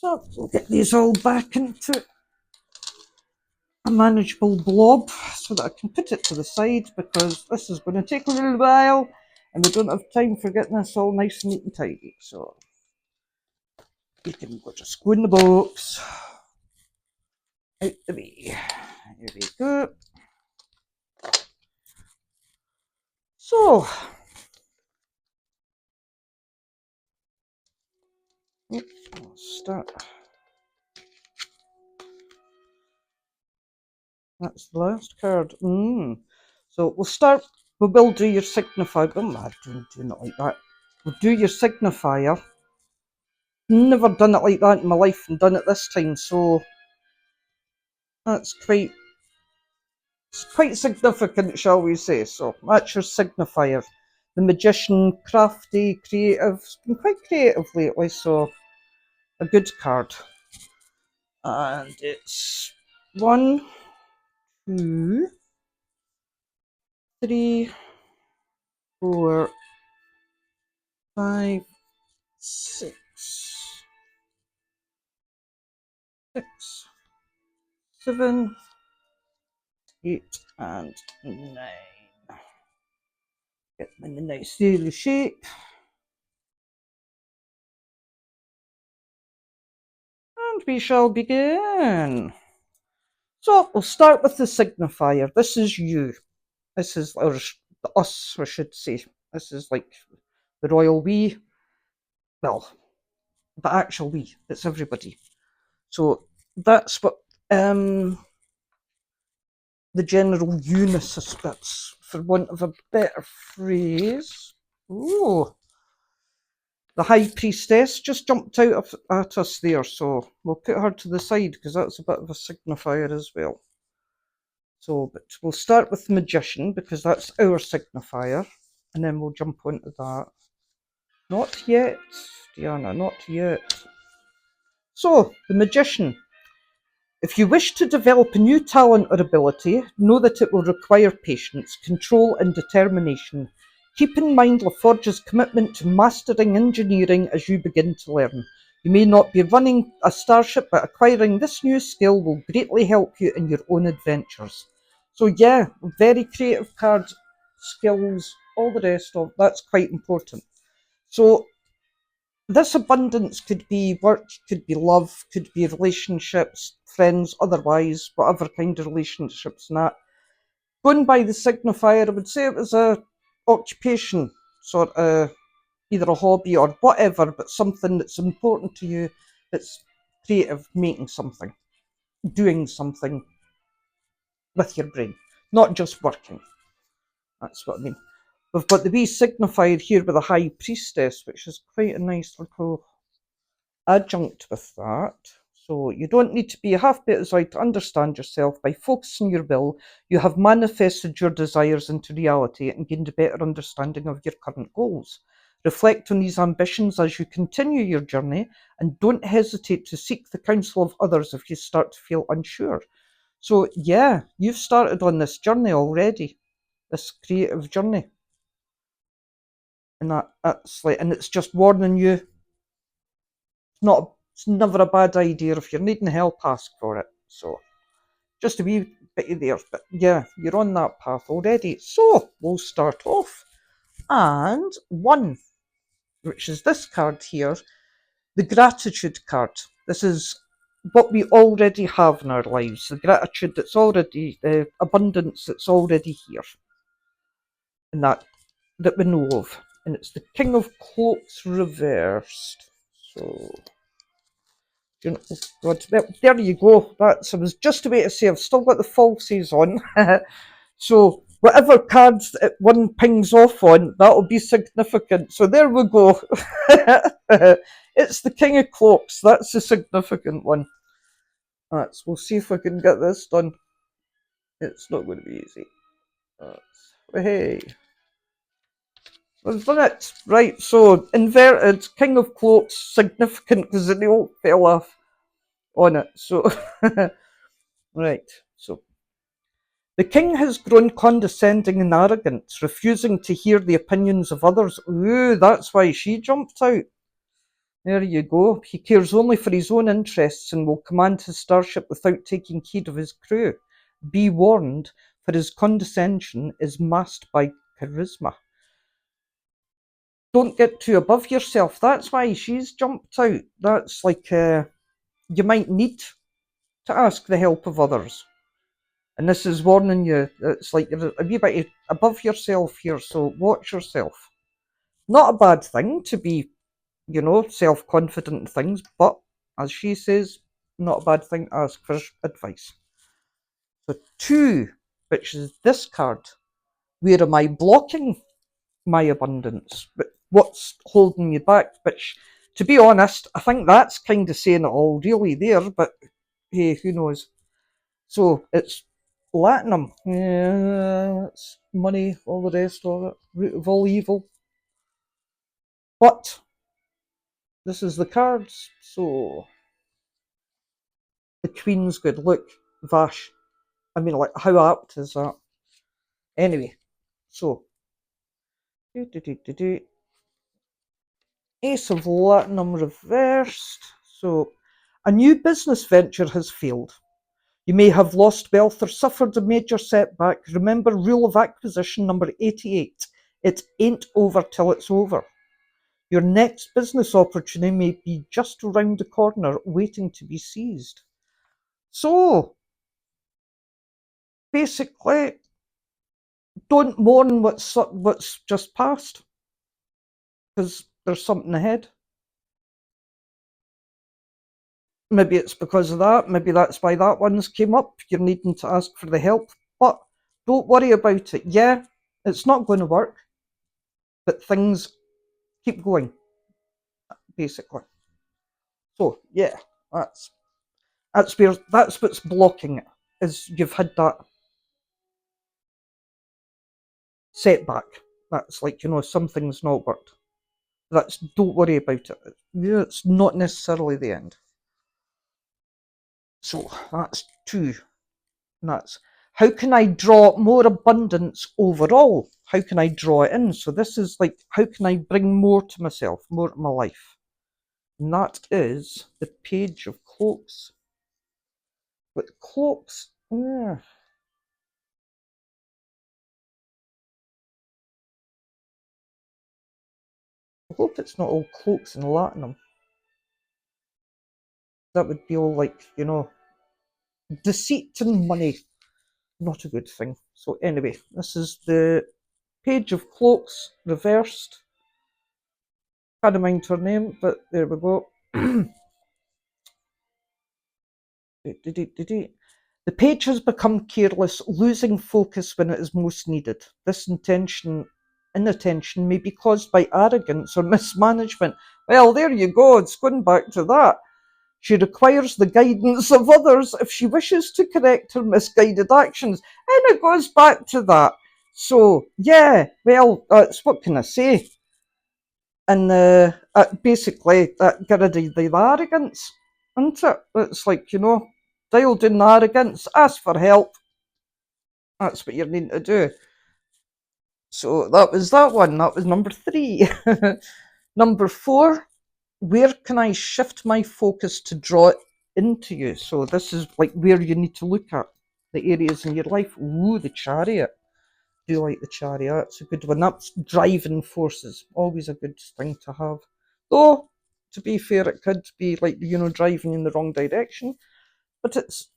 So we'll get these all back into a manageable blob so that I can put it to the side, because this is going to take a little while and we don't have time for getting this all nice and neat and tidy. So you can just go in the box, out the way. Here we go. So I'll start. That's the last card. So we'll start. We will do your signifier. Do not like that. We'll do your signifier. Never done it like that in my life, and done it this time. So that's quite significant, shall we say? So that's your signifier. The Magician, crafty, creative. It's been quite creative lately, so a good card. And it's 1, 2, 3, 4, 5, 6, 7, 8, and 9. Get them in a nice daily shape. And we shall begin. So we'll start with the signifier. This is you. This is us, I should say. This is like the royal we. Well, the actual we. It's everybody. So that's what the general unisys bits, for want of a better phrase. Ooh. The High Priestess just jumped out at us there, so we'll put her to the side because that's a bit of a signifier as well. So, but we'll start with the Magician because that's our signifier, and then we'll jump onto that. Not yet, Diana, not yet. So, the Magician. If you wish to develop a new talent or ability, know that it will require patience, control, and determination. Keep in mind LaForge's commitment to mastering engineering as you begin to learn. You may not be running a starship, but acquiring this new skill will greatly help you in your own adventures. So yeah, very creative card, skills, all the rest of that's quite important. So this abundance could be work, could be love, could be relationships, friends, otherwise, whatever kind of relationships and that. Going by the signifier, I would say it was a occupation, sort of either a hobby or whatever, but something that's important to you, that's creative, making something, doing something with your brain, not just working. That's what I mean. We've got the wee signifier here with a High Priestess, which is quite a nice little adjunct with that. So you don't need to be a half-betazoid to understand yourself. By focusing your will, you have manifested your desires into reality and gained a better understanding of your current goals. Reflect on these ambitions as you continue your journey, and don't hesitate to seek the counsel of others if you start to feel unsure. So yeah, you've started on this journey already, this creative journey. And that's like, and it's just warning you, it's never a bad idea. If you're needing help, ask for it. So just a wee bit there, but yeah, you're on that path already. So we'll start off. And 1, which is this card here, the gratitude card. This is what we already have in our lives, the gratitude that's already, the abundance that's already here, and that we know of. And it's the King of Cloaks reversed. So God, there you go. I was just about to say, I've still got the falsies on. So whatever cards that one pings off on, that'll be significant. So there we go. It's the King of Cloaks. That's the significant one. We'll see if we can get this done. It's not going to be easy. Hey. We've done it. Right, so inverted, King of Cloaks, significant because the nail fell off on it. So, right, so the king has grown condescending and arrogant, refusing to hear the opinions of others. Ooh, that's why she jumped out. There you go. He cares only for his own interests and will command his starship without taking heed of his crew. Be warned, for his condescension is masked by charisma. Don't get too above yourself. That's why she's jumped out. That's like you might need to ask the help of others. And this is warning you. It's like you're a wee bit above yourself here, so watch yourself. Not a bad thing to be, self-confident in things, but as she says, not a bad thing to ask for advice. So 2, which is this card. Where am I blocking my abundance? But what's holding me back? Which, to be honest, I think that's kind of saying it all really there, but hey, who knows? So it's platinum. Yeah, it's money, all the rest of it, root of all evil. But this is the cards, so the Queen's good. Look, Vash. I mean, like, how apt is that? Anyway, so Ace of Platinum reversed. So a new business venture has failed. You may have lost wealth or suffered a major setback. Remember rule of acquisition number 88. It ain't over till it's over. Your next business opportunity may be just around the corner, waiting to be seized. So, basically, don't mourn what's just passed, because there's something ahead. Maybe it's because of that. Maybe that's why that one's came up. You're needing to ask for the help, but don't worry about it. Yeah, it's not going to work, but things keep going, basically. So yeah, that's what's blocking it. Is you've had that setback. That's like, something's not worked. Don't worry about it. It's not necessarily the end. So that's 2. And that's how can I draw more abundance overall? How can I draw it in? So this is like, how can I bring more to myself, more to my life? And that is the Page of Cloaks. But cloaks, I hope it's not all cloaks in Latinum. That would be all like, deceit and money. Not a good thing. So anyway, this is the Page of Cloaks reversed. Can't mind her name, but there we go. The page has become careless, losing focus when it is most needed. This inattention may be caused by arrogance or mismanagement. Well, there you go, it's going back to that. She requires the guidance of others if she wishes to correct her misguided actions. And it goes back to that. So, yeah, well, what can I say? And basically, get rid of the arrogance, isn't it? It's like, dial down the arrogance, ask for help. That's what you're needing to do. So that was that one. That was number 3. Number 4, where can I shift my focus to draw it into you? So this is like where you need to look at the areas in your life. Ooh, the Chariot. I do like the Chariot. It's a good one. That's driving forces. Always a good thing to have. Though, to be fair, it could be like, driving in the wrong direction. But it's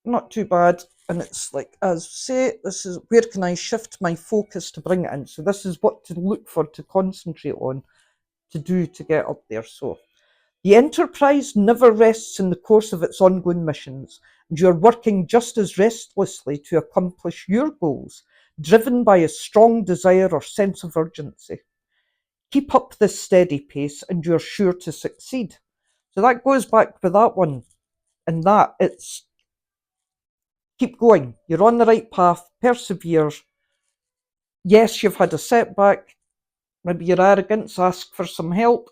not too bad. And it's like, as I say, this is where can I shift my focus to bring it in. So this is what to look for, to concentrate on, to do to get up there. So the Enterprise never rests in the course of its ongoing missions, and you're working just as restlessly to accomplish your goals, driven by a strong desire or sense of urgency. Keep up this steady pace and you're sure to succeed. So that goes back with that one, and that it's keep going. You're on the right path, persevere. Yes, you've had a setback, maybe you're arrogant, ask for some help,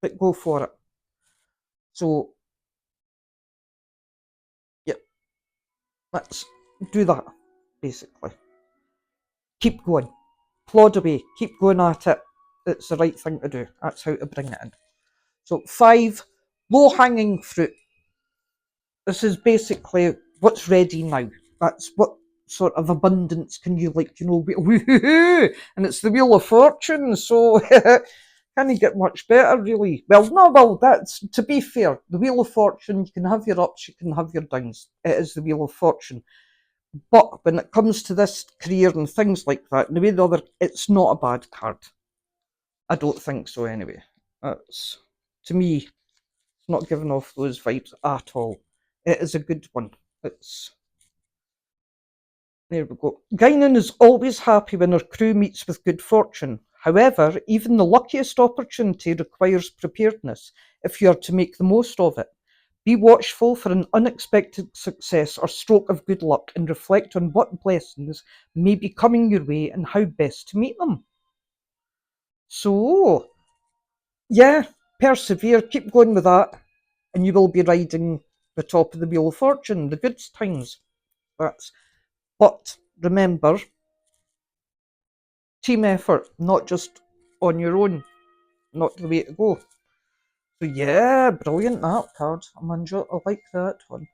but go for it. So, yeah, let's do that, basically. Keep going. Plod away. Keep going at it. it's the right thing to do. That's how to bring it in. So 5, low-hanging fruit. This is basically what's ready now. That's what sort of abundance can you like, and it's the Wheel of Fortune, so can you get much better, really? Well, no, well, that's, to be fair, the Wheel of Fortune, you can have your ups, you can have your downs. It is the Wheel of Fortune. But when it comes to this career and things like that, in the way the other, it's not a bad card. I don't think so, anyway. That's, to me, it's not giving off those vibes at all. It is a good one. It's, there we go. Guinan is always happy when her crew meets with good fortune. However, even the luckiest opportunity requires preparedness if you are to make the most of it. Be watchful for an unexpected success or stroke of good luck and reflect on what blessings may be coming your way and how best to meet them. So, yeah, persevere, keep going with that, and you will be riding the top of the Wheel of Fortune, the good times. But remember, team effort, not just on your own, not the way to go. So yeah, brilliant that card. I like that one.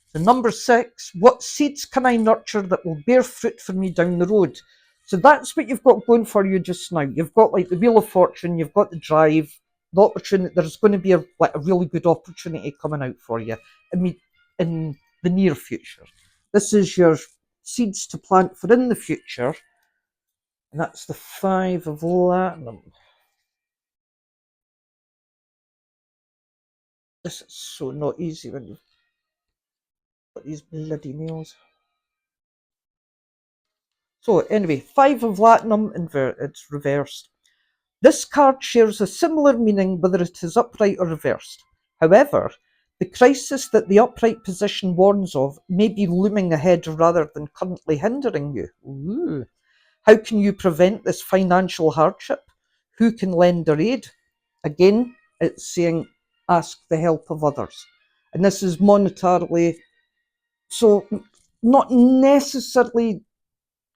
So number 6, what seeds can I nurture that will bear fruit for me down the road? So that's what you've got going for you just now. You've got like the Wheel of Fortune, you've got the drive, the opportunity. There's going to be a really good opportunity coming out for you in the near future. This is your seeds to plant for in the future. And that's the 5 of Latinum. This is so not easy when you've got these bloody nails. So anyway, 5 of Latinum inverted, reversed. This card shares a similar meaning whether it is upright or reversed. However, the crisis that the upright position warns of may be looming ahead rather than currently hindering you. Ooh. How can you prevent this financial hardship? Who can lend or aid? Again, it's saying ask the help of others. And this is monetarily, so not necessarily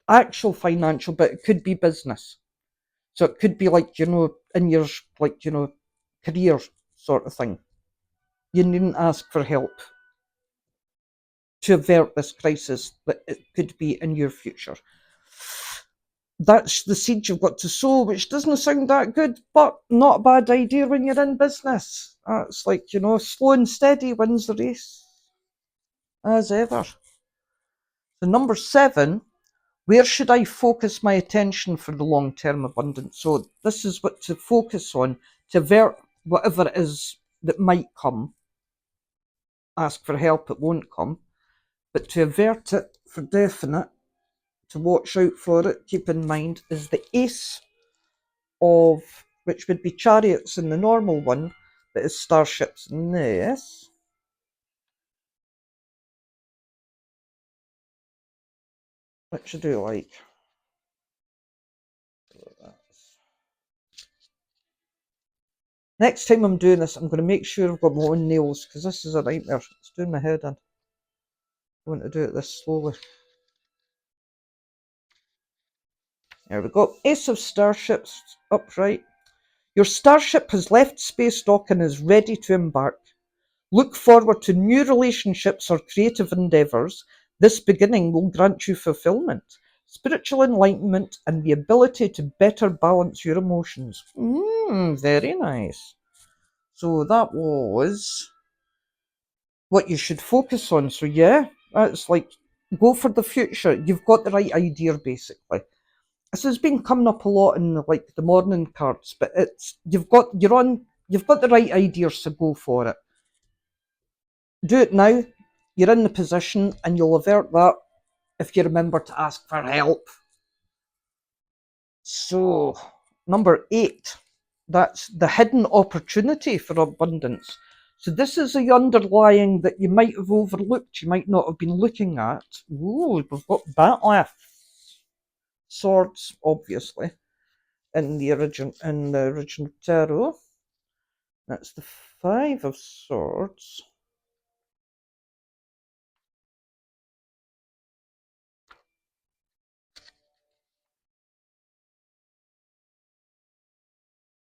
actual financial, but it could be business. So it could be like, in your, career sort of thing. You needn't ask for help to avert this crisis that it could be in your future. That's the seed you've got to sow, which doesn't sound that good, but not a bad idea when you're in business. It's like, slow and steady wins the race, as ever. So number 7, where should I focus my attention for the long-term abundance? So this is what to focus on to avert whatever it is that might come. Ask for help, it won't come. But to avert it for definite, to watch out for it, keep in mind, is the Ace of, which would be Chariots in the normal one, but is Starships in this. Which I do like. Next time I'm doing this, I'm going to make sure I've got my own nails, because this is a nightmare. It's doing my head in. I want to do it this slowly. There we go. Ace of Starships, upright. Your starship has left space dock and is ready to embark. Look forward to new relationships or creative endeavours. This beginning will grant you fulfillment, spiritual enlightenment, and the ability to better balance your emotions. Very nice. So that was what you should focus on. So yeah, that's like, go for the future. You've got the right idea, basically. This has been coming up a lot in like the morning cards, but you've got the right ideas, so go for it. Do it now. You're in the position, and you'll avert that if you remember to ask for help. So, number 8, that's the hidden opportunity for abundance. So this is the underlying that you might have overlooked, you might not have been looking at. Ooh, we've got Bat'leth. Swords, obviously, in the original tarot. That's the 5 of Swords.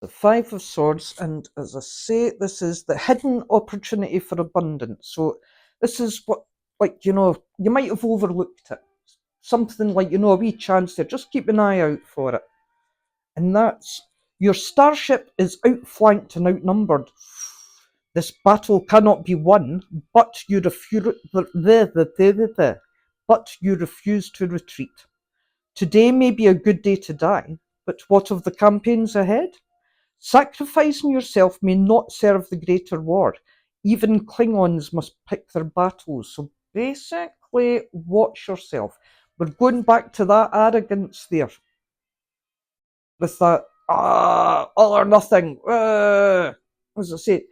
The Five of Swords, and as I say, this is the hidden opportunity for abundance. So this is what, like, you know, you might have overlooked it. Something like, you know, a wee chance there. Just keep an eye out for it. And that's your starship is outflanked and outnumbered. This battle cannot be won, but you refuse. But you refuse to retreat. Today may be a good day to die, but what of the campaigns ahead? Sacrificing yourself may not serve the greater war. Even Klingons must pick their battles. So basically, watch yourself. We're going back to that arrogance there. With that, all or nothing. As I say,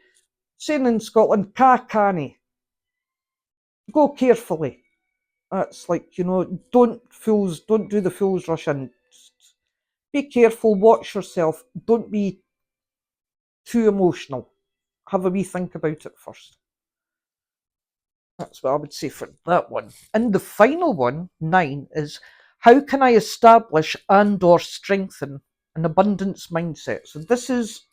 saying in Scotland, ca canny. Go carefully. That's like, you know, don't do the fools rush in. Be careful, watch yourself. Don't be too emotional. Have a wee think about it first. That's what I would say for that one. And the final one, 9, is how can I establish and or strengthen an abundance mindset? So this is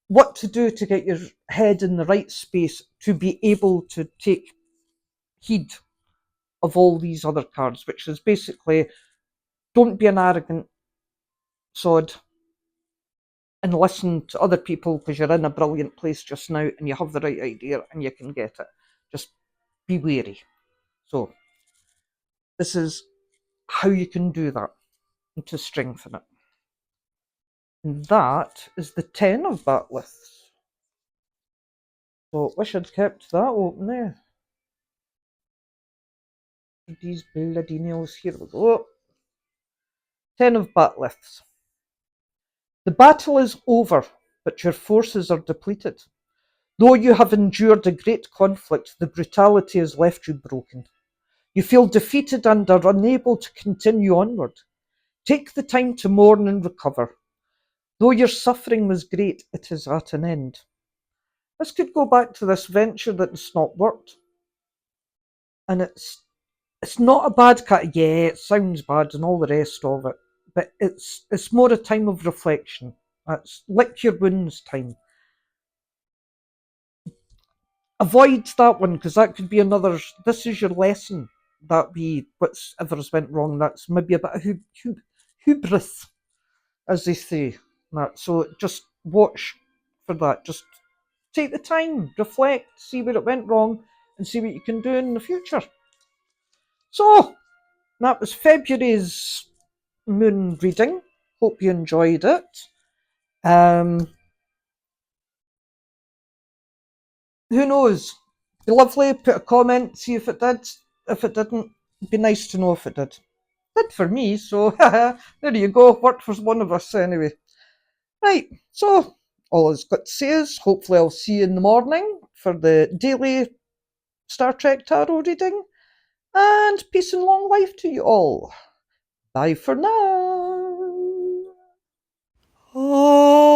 what to do to get your head in the right space to be able to take heed of all these other cards, which is basically don't be an arrogant sod and listen to other people because you're in a brilliant place just now and you have the right idea and you can get it. Just be wary. So this is how you can do that and to strengthen it. And that is the 10 of Batliths. So wish I'd kept that open there. These bloody nails, here we go. 10 of Batliths. The battle is over, but your forces are depleted. Though you have endured a great conflict, the brutality has left you broken. You feel defeated and are unable to continue onward. Take the time to mourn and recover. Though your suffering was great, it is at an end. This could go back to this venture that's not worked. And it's not a bad cut. Yeah, it sounds bad and all the rest of it, but it's more a time of reflection. That's lick your wounds time. Avoid that one because that could be another. This is your lesson. That be whatever's went wrong. That's maybe a bit of hubris, as they say. That so just watch for that. Just take the time, reflect, see where it went wrong, and see what you can do in the future. So that was February's moon reading. Hope you enjoyed it. Who knows? Be lovely, put a comment, see if it did. If it didn't, it'd be nice to know if it did. Did for me, so there you go. Worked for one of us anyway. Right, so all I've got to say is hopefully I'll see you in the morning for the daily Star Trek Tarot reading. And peace and long life to you all. Bye for now. Oh.